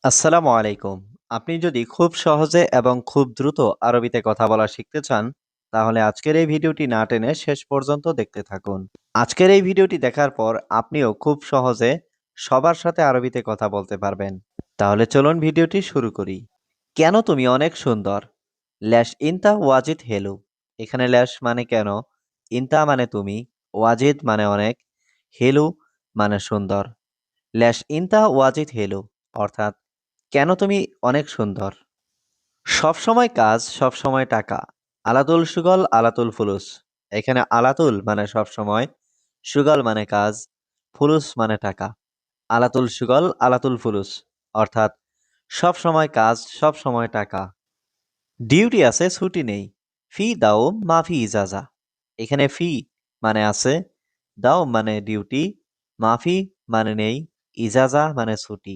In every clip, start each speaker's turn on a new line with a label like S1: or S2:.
S1: আসসালামু আলাইকুম। আপনি যদি খুব সহজে এবং খুব দ্রুত আরবিতে কথা বলা শিখতে চান, তাহলে আজকের এই ভিডিওটি না টেনে শেষ পর্যন্ত দেখতে থাকুন। আজকের এই ভিডিওটি দেখার পর আপনিও খুব সহজে সবার সাথে আরবিতে কথা বলতে পারবেন। তাহলে চলুন ভিডিওটি শুরু করি। কেন তুমি অনেক সুন্দর? ল্যাশ ইনতা ওয়াজিদ হেলু। এখানে ল্যাশ মানে কেন, ইনতা মানে তুমি, ওয়াজিদ মানে অনেক, হেলু মানে সুন্দর। ল্যাশ ইনতা ওয়াজিদ হেলু অর্থাৎ কেন তুমি অনেক সুন্দর। সবসময় কাজ, সবসময় টাকা। আলাতুল সুগল, আলাতুল ফুলুস। এখানে আলাতুল মানে সবসময়, সুগল মানে কাজ, ফুলুস মানে টাকা। আলাতুল সুগল, আলাতুল ফুলুস অর্থাৎ সবসময় কাজ, সবসময় টাকা। ডিউটি আছে, ছুটি নেই। ফি দাওম মাফি ইজাজা। এখানে ফি মানে আছে, দাওম মানে ডিউটি, মাফি মানে নেই, ইজাজা মানে ছুটি।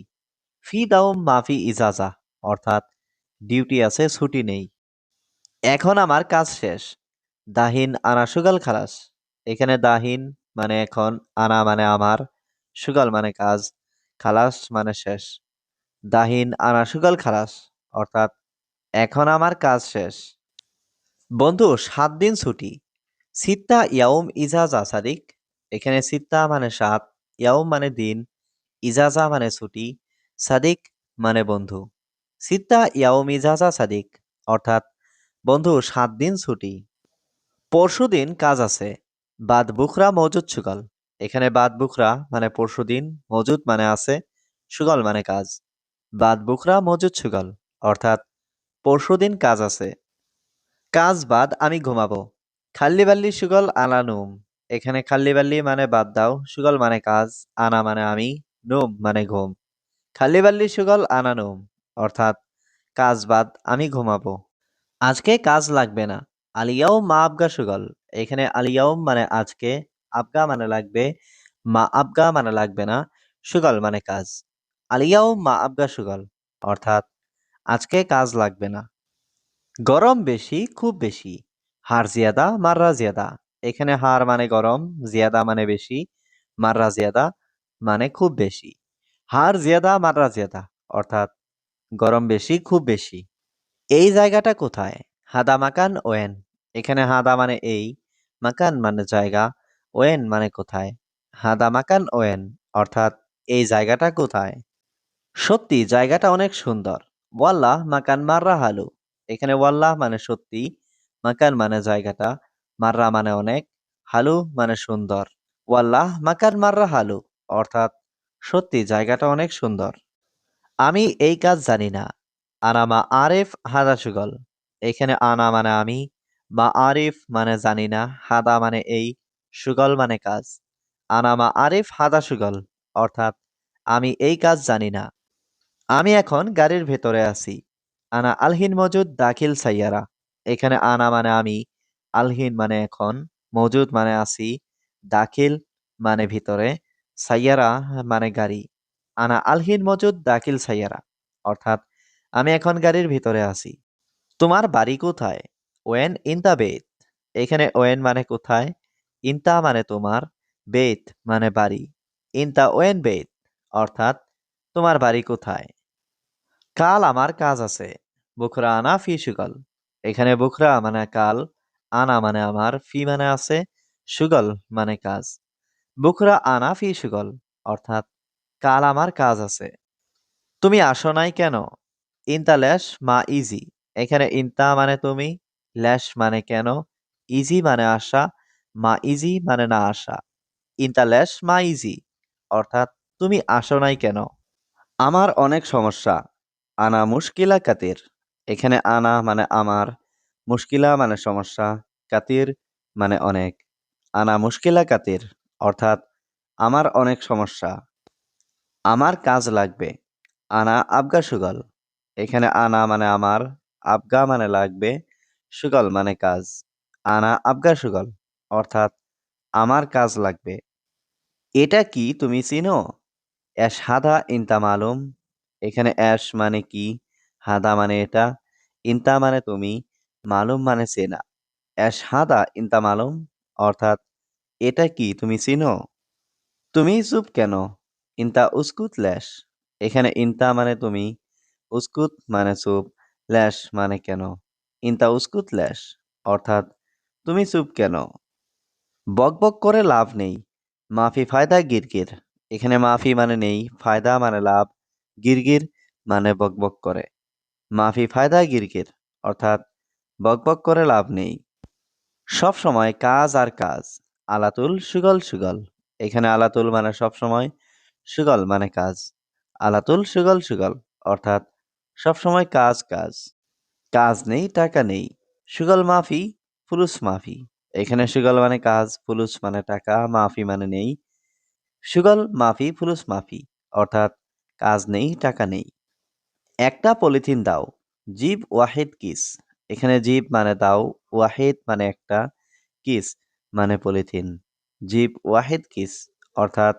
S1: ফি দাওম মাফি ইজাজা অর্থাৎ ডিউটি আছে, ছুটি নেই। এখন আমার কাজ শেষ। দাহিন আনা সুগাল খালাস। এখানে দাহিন মানে এখন, আনা মানে আমার, সুগাল মানে কাজ, খালাস মানে শেষ। দাহিন আনা সুগাল খালাস অর্থাৎ এখন আমার কাজ শেষ। বন্ধু 7 দিন ছুটি। সিত্তা ইয়াউম ইজাজা সাদিক। এখানে সিত্তা মানে 7, ইয়াউম মানে দিন, ইজাজা মানে ছুটি, সাদিক মানে বন্ধু। সিত্তা ইয়াউম ইজাজা সাদিক অর্থাৎ বন্ধু 7 দিন ছুটি। পরশুদিন কাজ আছে। বাদ বুখরা মজুদ সুগল। এখানে বাদ বুখরা মানে পরশুদিন, মজুদ মানে আছে, সুগল মানে কাজ। বাদ বুখরা মজুদ সুগল অর্থাৎ পরশুদিন কাজ আছে। কাজ বাদ আমি ঘুমাবো। খাল্লি বাল্লি সুগল আনা নুম। এখানে খাল্লি বাল্লি মানে বাদ দাও, সুগল মানে কাজ, আনা মানে আমি, নুম মানে ঘুম। খাল্লি বাল্লি সুগল আনা নুম অর্থাৎ কাজ বাদ আমি ঘুমাবো। আজকে কাজ লাগবে না। আলিয়াও মা আবগা সুগল। এখানে আলিয়াও মানে আজকে, আবগা মানে লাগবে, মা আবগা মানে লাগবে না, সুগল মানে কাজ। আলিয়াও মা আবগা সুগল অর্থাৎ আজকে কাজ লাগবে না। গরম বেশি, খুব বেশি। হার জিয়াদা, মাররা জিয়াদা। এখানে হার মানে গরম, জিয়াদা মানে বেশি, মাররা জিয়াদা মানে খুব বেশি। হার জিয়াদা, মাররা জিয়াদা অর্থাৎ গরম বেশি, খুব বেশি। এই জায়গাটা কোথায়? হাদা মাকান ওয়েন। এখানে হাদা মানে এই, মাকান মানে জায়গা, ওয়েন মানে কোথায়। হাদা মাকান ওয়েন অর্থাৎ এই জায়গাটা কোথায়। সত্যি জায়গাটা অনেক সুন্দর। ওয়াল্লাহ মাকান মাররা হালু। এখানে ওয়াল্লাহ মানে সত্যি, মাকান মানে জায়গাটা, মাররা মানে অনেক, হালু মানে সুন্দর। ওয়াল্লাহ মাকান মাররা হালু অর্থাৎ সত্যি জায়গাটা অনেক সুন্দর। আমি এই কাজ জানি না। আনা মা আরেফ হাদা সুগল। এখানে আনা মানে আমি, মা আরিফ মানে জানি না, হাদা মানে এই, সুগল মানে কাজ। আনা মা আরিফ হাদা সুগল অর্থাৎ আমি এই কাজ জানি না। আমি এখন গাড়ির ভেতরে আছি। আনা আলহিন মজুদ দাখিল সাইয়ারা। এখানে আনা মানে আমি, আলহিন মানে এখন, মজুদ মানে আছি, দাখিল মানে ভিতরে, সাইয়ারা মানে গাড়ি। আনা আলহিন মজুদ দাখিল সাইয়ারা অর্থাৎ আমি এখন গাড়ির ভিতরে আছি। তোমার বাড়ি কোথায়? ওয়েন ইন দা বেত। এখানে ওয়েন মানে কোথায়, ইনতা মানে তোমার, বেত মানে বাড়ি। ইনতা ওয়েন বেত অর্থাৎ তোমার বাড়ি কোথায়। কাল আমার কাজ আছে। বুখরা আনা ফি সুগল। এখানে বুখরা মানে কাল, আনা মানে আমার, ফি মানে আছে, সুগল মানে কাজ। বুখরা আনা ফি সুগল অর্থাৎ কাল আমার কাজ আছে। তুমি আসো নাই কেন? ইনতা ল্যাশ মা ইজি। এখানে ইনতা মানে তুমি, ল্যাশ মানে কেন, ইজি মানে আসা, মা ইজি মানে না আসা। ইনতা ল্যাশ মা ইজি অর্থাৎ তুমি আসো নাই কেন। আমার অনেক সমস্যা। আনা মুশকিলা কাতির। এখানে আনা মানে আমার, মুশকিলা মানে সমস্যা, কাতির মানে অনেক। আনা মুশকিলা কাতির অর্থাৎ আমার অনেক সমস্যা। আমার কাজ লাগবে। আনা আবগা সুগল। এখানে আনা মানে আমার, আবগা মানে লাগবে, সুগল মানে কাজ। আনা আবগা সুগল অর্থাৎ আমার কাজ লাগবে। এটা কি তুমি চিনো? অ্যাশ হাদা ইনতা মালুম। এখানে অ্যাশ মানে কি, হাদা মানে এটা, ইনতা মানে তুমি, মালুম মানে চেনা। অ্যাশ হাদা ইনতা মালুম অর্থাৎ এটা কি তুমি চিনো? তুমি চুপ কেন? ইনতা উস্কুত ল্যাশ। এখানে ইনতা মানে তুমি, উস্কুত মানে চুপ, ল্যাশ মানে কেন। ইনতা উস্কুত ল্যাশ অর্থাৎ তুমি চুপ কেন। বকবক করে লাভ নেই, মাফি ফায়দা গিরগির। এখানে মাফি মানে নেই, ফায়দা মানে লাভ, গিরগির মানে বকবক করে। মাফি ফায়দা গিরগির অর্থাৎ বকবক করে লাভ নেই। সব সময় কাজ আর কাজ, আলাতুল সুগল সুগল। এখানে আলাতুল মানে সব সময়, সুগল মানে কাজ। আলাতুল সুগল সুগল অর্থাৎ সব সময় কাজ কাজ। কাজ নেই টাকা নেই, সুগল মাফি ফুলুস মাফি। এখানে সুগল মানে কাজ, ফুলুস মানে টাকা, মাফি মানে নেই। সুগল মাফি ফুলুস মাফি অর্থাৎ কাজ নেই টাকা নেই। একটা পলিথিন দাও, জিব ওয়াহিদ কিস। এখানে জিব মানে দাও, ওয়াহিদ মানে একটা, কিস মানে পলিথিন। জিব ওয়াহিদ কিস অর্থাৎ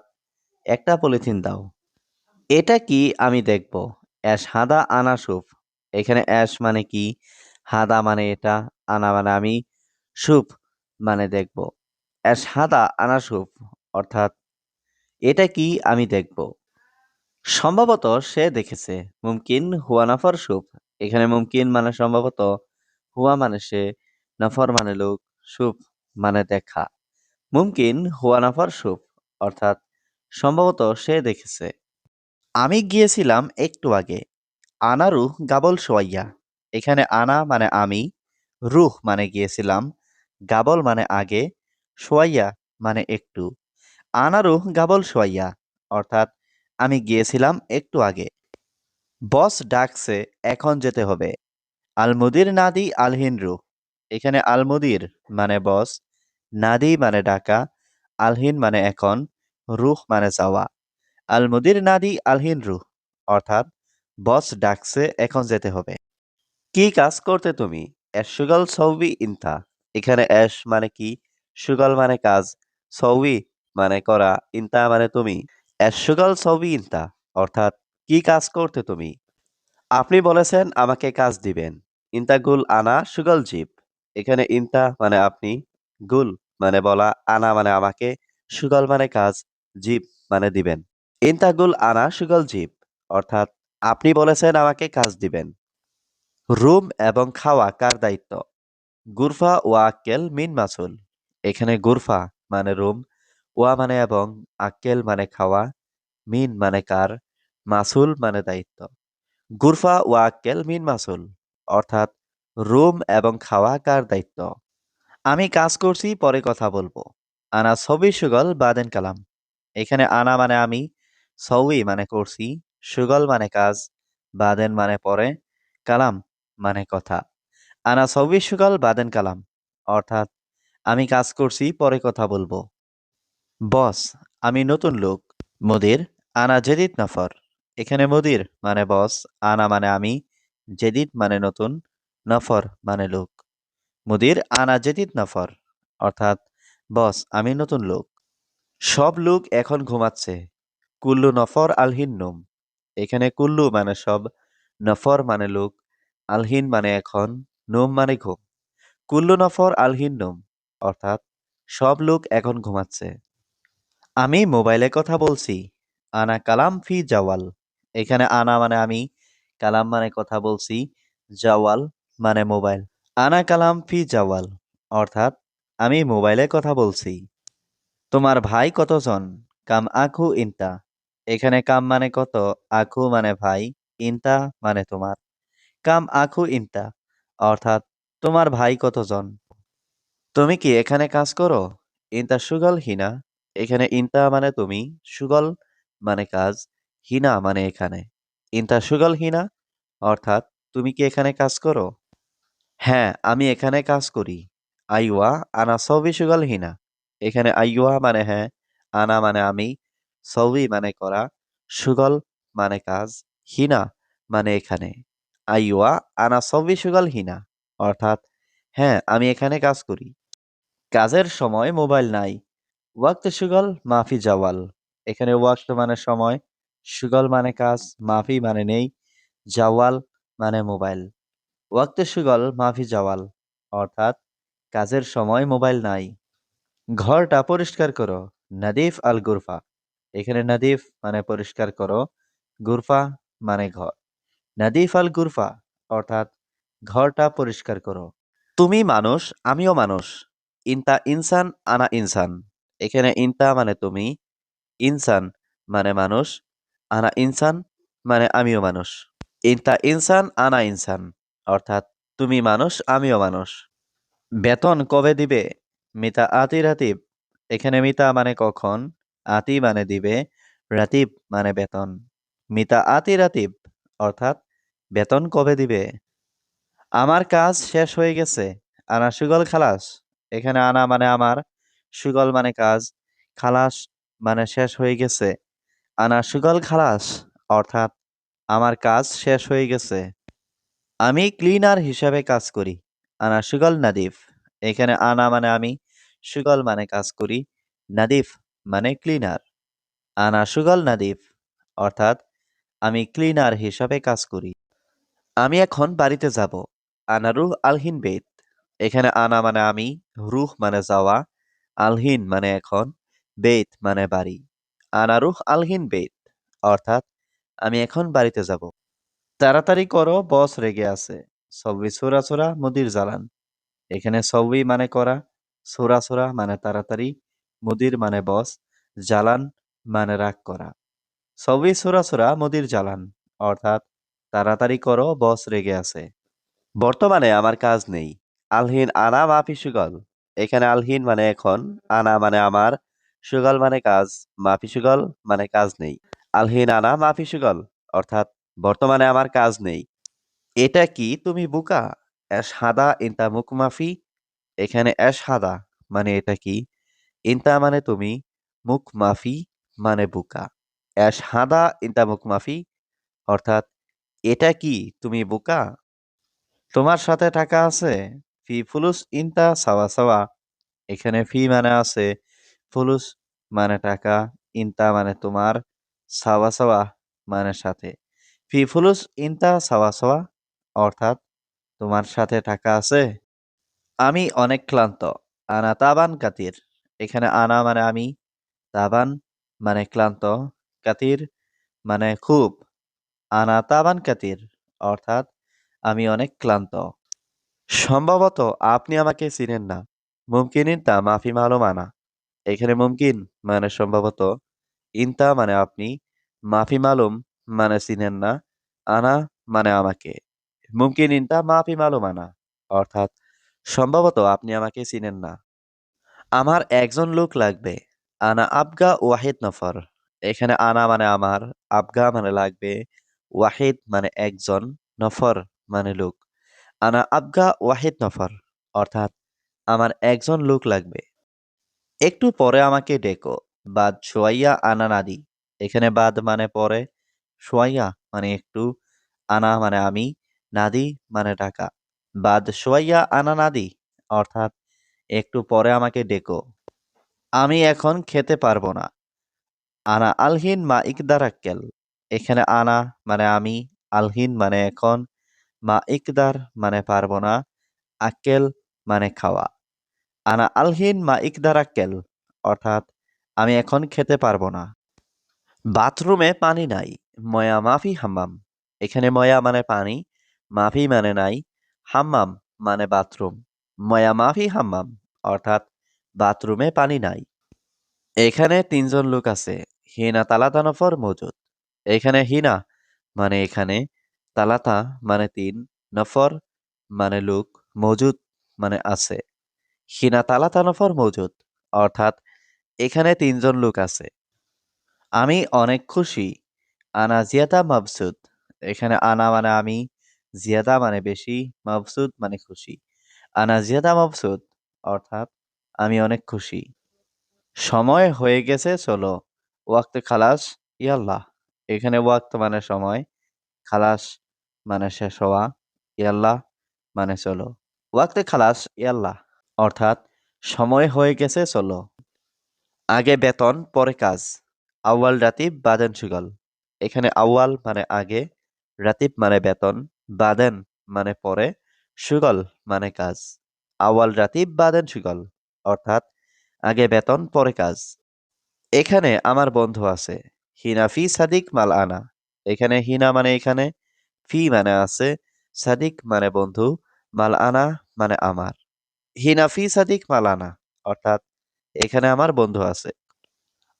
S1: একটা পলিথিন দাও। এটা কি আমি দেখব, অ্যাশ হাদা আনা সুফ। এখানে অ্যাশ মানে কি, হাদা মানে এটা, আনা মানে আমি, সুফ মানে দেখব। অ্যাশ হাদা আনা সুফ অর্থাৎ এটা কি আমি দেখব। সম্ভবত সে দেখেছে, মুমকিন হুয়া নাফর সুফ। এখানে মুমকিন মানে সম্ভবত, হুয়া মানে সে, নাফর মানে লোক, সুফ মানে দেখা। মুমকিন হুয়া নাফর সুফ অর্থাৎ সম্ভবত সে দেখেছে। আমি গিয়েছিলাম একটু আগে, আনা রুহ গাবল সোয়াইয়া। এখানে আনা মানে আমি, রুহ মানে গিয়েছিলাম, গাবল মানে আগে, সোয়াইয়া মানে একটু। আনা রুহ গাবল সোয়াইয়া অর্থাৎ আমি গিয়েছিলাম একটু আগে। বস ডাকছে, এখন যেতে হবে। আলমুদির নাদি আলহিন রুহ। এখানে আলমুদির মানে বস, নাদি মানে ডাকা, আলহিন মানে এখন, রুহ মানে যাওয়া। আলমুদির নাদি আলহিন রুহ অর্থাৎ বস ডাকছে, এখন যেতে হবে। কি কাজ করতে তুমি, সুগল সৌবি ইনতা। এখানে অ্যাশ মানে কি, সুগল মানে কাজ, সৌবি মানে করা, ইনতা মানে তুমি। সুগল সৌবি ইনতা অর্থাৎ কি কাজ করতে তুমি। আপনি বলেছেন আমাকে কাজ দিবেন। ইনতা গুল আনা সুগল জীব। এখানে ইনতা মানে আপনি, গুল মানে বলা, আনা মানে আমাকে, সুগল মানে কাজ, জীব মানে দিবেন। ইনতা গুল আনা সুগল জীব অর্থাৎ আপনি বলেছেন আমাকে কাজ দিবেন। রুম এবং খাওয়া কার দায়িত্ব, গুরফা ওয়া আক্কেল মিন মাসুল। এখানে গুরফা মানে রুম, ওয়া মানে এবং, আক্কেল মানে খাওয়া, মিন মানে কার, মাসুল মানে দায়িত্ব। গুরফা ওয়া আক্কেল মিন মাসুল অর্থাৎ রুম এবং খাওয়া কার দায়িত্ব। আমি কাজ করছি, পরে কথা বলবো। আনা ছবি সুগল বাদেন কালাম। এখানে আনা মানে আমি, সউই মানে করছি, সুগল মানে কাজ, বাদেন মানে পরে, কালাম মানে কথা। আনা ছবি সুগল বাদেন কালাম অর্থাৎ আমি কাজ করছি, পরে কথা বলবো। বস আমি নতুন লোক। মুদির আনা জেদিদ নফর। এখানে মুদির মানে বস, আনা মানে আমি, জেদিদ মানে নতুন, নফর মানে লোক। মুদির আনা জেদিদ নফর অর্থাৎ বস আমি নতুন লোক। সব লোক এখন ঘুমাচ্ছে, কুল্লু নফর আলহিন নোম। এখানে কুল্লু মানে সব, নফর মানে লোক, আলহিন মানে এখন, নোম মানে ঘুম। কুল্লু নফর আলহিন নোম অর্থাৎ সব লোক এখন ঘুমাচ্ছে। আমি মোবাইলে কথা বলছি, আনা কালাম ফি জাওয়াল। এখানে আনা মানে আমি, কালাম মানে কথা বলছি, জাওয়াল মানে মোবাইল। আনা কালাম ফি জাওয়াল অর্থাৎ আমি মোবাইলে কথা বলছি। তোমার ভাই কতজন, কাম আখু ইনতা। এখানে কাম মানে কত, আখু মানে ভাই, ইনতা মানে তোমার। কাম আখু ইনতা অর্থাৎ তোমার ভাই কতজন। তুমি কি এখানে কাজ করো, ইনতা সুগল হিনা। এখানে ইনতা মানে তুমি, সুগল মানে কাজ, হিনা মানে এখানে। ইনতা সুগল হিনা অর্থাৎ তুমি কি এখানে কাজ করো। হ্যাঁ আমি এখানে কাজ করি। আইওয়া আনা সবই সুগল হিনা। এখানে আইওয়া মানে হ্যাঁ, আনা মানে আমি, সবই মানে করা, সুগল মানে কাজ, হিনা মানে এখানে। আইওয়া আনা সবই সুগল হিনা অর্থাৎ হ্যাঁ আমি এখানে কাজ করি। কাজের সময় মোবাইল নাই, ওয়াক্ত সুগল মাফি জাওয়াল। এখানে ওয়াক্ত মানে সময়, সুগল মানে কাজ, মাফি মানে নেই, জাওয়াল মানে মোবাইল। ওয়াক্ত সুগল মাফি জাওয়াল অর্থাৎ কাজের সময় মোবাইল নাই। ঘরটা পরিষ্কার করো, নাদিফ আল গুরফা। এখানে নাদিফ মানে পরিষ্কার করো, গুরফা মানে ঘর। নাদিফ আল গুরফা অর্থাৎ ঘরটা পরিষ্কার করো। তুমি মানুষ, আমিও মানুষ। ইনতা ইনসান, আনা ইনসান। এখানে ইনতা মানে তুমি, ইনসান মানে মানুষ, আনা ইনসান মানে আমিও মানুষ। ইনতা ইনসান, আনা ইনসান অর্থাৎ তুমি মানুষ, আমিও মানুষ। বেতন কবে দিবে? মিতা আতি রাতিব। এখানে মিতা মানে কখন, আতি মানে দিবে, রাতিব মানে বেতন। মিতা আতি রাতিব অর্থাৎ বেতন কবে দিবে? আমার কাজ শেষ হয়ে গেছে। আনা সুগল খালাস। এখানে আনা মানে আমার, সুগল মানে কাজ, খালাস মানে শেষ হয়ে গেছে। আনা সুগল খালাস অর্থাৎ আমার কাজ শেষ হয়ে গেছে। আমি ক্লিনার হিসাবে কাজ করি। আনা সুগল নাদিফ। এখানে আনা মানে আমি, সুগল মানে কাজ করি, নাদিফ মানে ক্লিনার। আনা সুগল নাদিফ অর্থাৎ আমি ক্লিনার হিসাবে কাজ করি। আমি এখন বাড়িতে যাব। আনা রুহ আলহিন বেত। এখানে আনা মানে আমি, রুহ মানে যাওয়া, আলহিন মানে এখন, বেত মানে বাড়ি। আনা রুহ আলহিন বেত অর্থাৎ আমি এখন বাড়িতে যাব। তাড়াতাড়ি করো, বস রেগে আছে। সব্বি সোরা সোরা মুদির জ্বালান। এখানে সব্বি মানে করা, সোরা সোরা মানে তাড়াতাড়ি, মুদির মানে বস, জ্বালান মানে রাগ করা। সব্বি সোরা সোরা মুদির জ্বালান অর্থাৎ তাড়াতাড়ি করো, বস রেগে আছে। বর্তমানে আমার কাজ নেই। আলহিন আনা মাফি সুগল। এখানে আলহিন মানে এখন, আনা মানে আমার, সুগল মানে কাজ, মাফি সুগল মানে কাজ নেই। আলহিন আনা মাফি সুগল অর্থাৎ বর্তমানে আমার কাজ নেই। এটা কি তুমি বোকা? এস হাদা ইনতা মুখ মাফি। এখানে এস হাদা মানে এটা কি, ইনতা মানে তুমি, মুখ মাফি মানে বোকা। এস হাদা ইনতা মুখ মাফি অর্থাৎ এটা কি তুমি বোকা? তোমার সাথে টাকা আছে? ফি ফুলুস ইনতা সাওয়া সাওয়া। এখানে ফি মানে আছে, ফুলুস মানে টাকা, ইনতা মানে তোমার, সাওয়া সাওয়া মানে সাথে। ফি ফুলুস ইনতা সাওয়া সাওয়া অর্থাৎ তোমার সাথে টাকা আছে? আমি অনেক ক্লান্ত। আনা তাবান কাতির। এখানে আনা মানে আমি, তাবান মানে ক্লান্ত, কাতির মানে খুব। আনা তাবান কাতির অর্থাৎ আমি অনেক ক্লান্ত। সম্ভবত আপনি আমাকে চিনেন না। মুমকিন ইনতা মাফি মালুম আনা। এখানে মুমকিন মানে সম্ভবত, ইনতা মানে আপনি, মাফি মালুম মানে চিনেন না, আনা মানে আমাকে। মুমকিন ইনতা মাফি মালুম আনা অর্থাৎ সম্ভবত আপনি আমাকে চিনেন না। আমার একজন লোক লাগবে। আনা আবগা ওয়াহিদ নফর। এখানে আনা মানে আমার, আবগা মানে লাগবে, ওয়াহিদ মানে একজন, নফর মানে লোক। আনা আবগা ওয়াহিদ নফর অর্থাৎ আমার একজন লোক লাগবে। একটু পরে আমাকে ডেকো। বাদ শোয়াইয়া আনা নাদি। এখানে বাদ মানে পরে, শোয়াইয়া মানে একটু, আনা মানে আমি, নাদি মানে ডাকা। বাদ শোয়াইয়া আনা নাদি অর্থাৎ একটু পরে আমাকে ডেকো। আমি এখন খেতে পারবো না। আনা আলহিন মা ইকদার আক্কেল। এখানে আনা মানে আমি, আলহিন মানে এখন, মা ইকদার মানে পারবো না, আক্কেল মানে খাওয়া। আনা আলহিন মা ইকদার আক্কেল অর্থাৎ আমি এখন খেতে পারবো না। বাথরুমে পানি নাই। ময়া মাফি হাম্মাম। এখানে ময়া মানে পানি, মাফি মানে নাই, হাম্মাম মানে বাথরুম। ময়া মাফি হাম্মাম অর্থাৎ বাথরুমে পানি নাই। এখানে তিনজন লোক আছে। হিনা তালাতা নফর মজুদ। এখানে হিনা মানে এখানে, তালাতা মানে তিন, নফর মানে লোক, মজুদ মানে আছে। হিনা তালাতা নফর মজুদ অর্থাৎ এখানে তিনজন লোক আছে। আমি অনেক খুশি। আনা জিয়াদা মাবসুদ। এখানে আনা মানে আমি, জিয়াদা মানে বেশি, মাবসুদ মানে খুশি। আনা জিয়াদা মাবসুদ অর্থাৎ আমি অনেক খুশি। সময় হয়ে গেছে, চলো। ওয়াক্ত খালাস, ইয়াল্লাহ। এখানে ওয়াক্ত মানে সময়, খালাস মানে শেষ হওয়া, ইয়াল্লাহ মানে চলো। ওয়াক্তে খালাস ইয়াল্লাহ অর্থাৎ সময় হয়ে গেছে, চলো। আগে বেতন পরে কাজ। আউয়াল রাতিব বাদেন সুগল। এখানে আউয়াল মানে আগে, রাতিব মানে বেতন, বাদেন মানে পরে, সুগল মানে কাজ। আউয়াল রাতিব বাদেন সুগল অর্থাৎ আগে বেতন পরে কাজ। এখানে আমার বন্ধু আছে। হিনাফি সাদিক মাল আনা। এখানে হিনা মানে এখানে, ফি মানে আছে, সাদিক মানে বন্ধু, মাল আনা মানে আমার। হিনা ফি সাদিক মাল আনা, অর্থাৎ এখানে আমার বন্ধু আছে।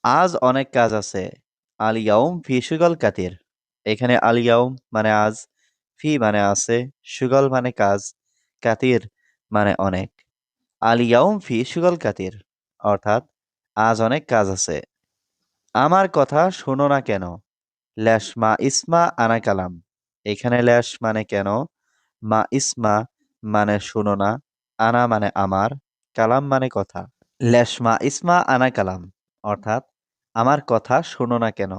S1: আজ অনেক কাজ আছে। আল ইয়াউম ফি শুগল কাতির। এখানে আল ইয়াউম মানে আজ, ফি মানে আছে, শুগল মানে কাজ, কাতির মানে অনেক। আল ইয়াউম ফি শুগল কাতির, অর্থাৎ আজ অনেক কাজ আছে। আমার কথা শোনো না কেন? ল্যাশ মা ইসমা আনা কালাম। এখানে ল্যাশ মানে কেন, মা ইসমা মানে শোনো না, আনা মানে আমার, কালাম মানে কথা। ল্যাশ মা ইসমা আনা কালাম, অর্থাৎ আমার কথা শোনো না কেন?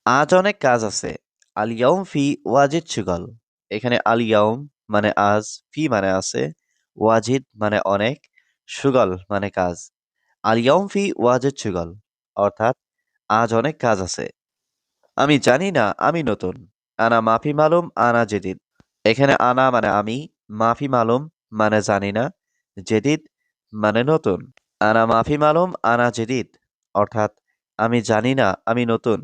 S1: আজ অনেক কাজ আছে। আল ইয়াউম ফি ওয়াজিদ শুগল। এখানে আল ইয়াউম মানে আজ, ফি মানে আছে, ওয়াজিদ মানে অনেক, শুগল মানে কাজ। আল ইয়াউম ফি ওয়াজিদ শুগল, অর্থাৎ আজ অনেক কাজ আছে। আমি জানি না, আমি নতুন। আনা মাফি মালুম আনা জেদিদ। এখানে আনা মানে আমি, মাফি মালুম মানে জানি না, জেদিদ মানে নতুন। আনা মাফি মালুম আনা জেদিদ, অর্থাৎ আমি জানি না, আমি নতুন।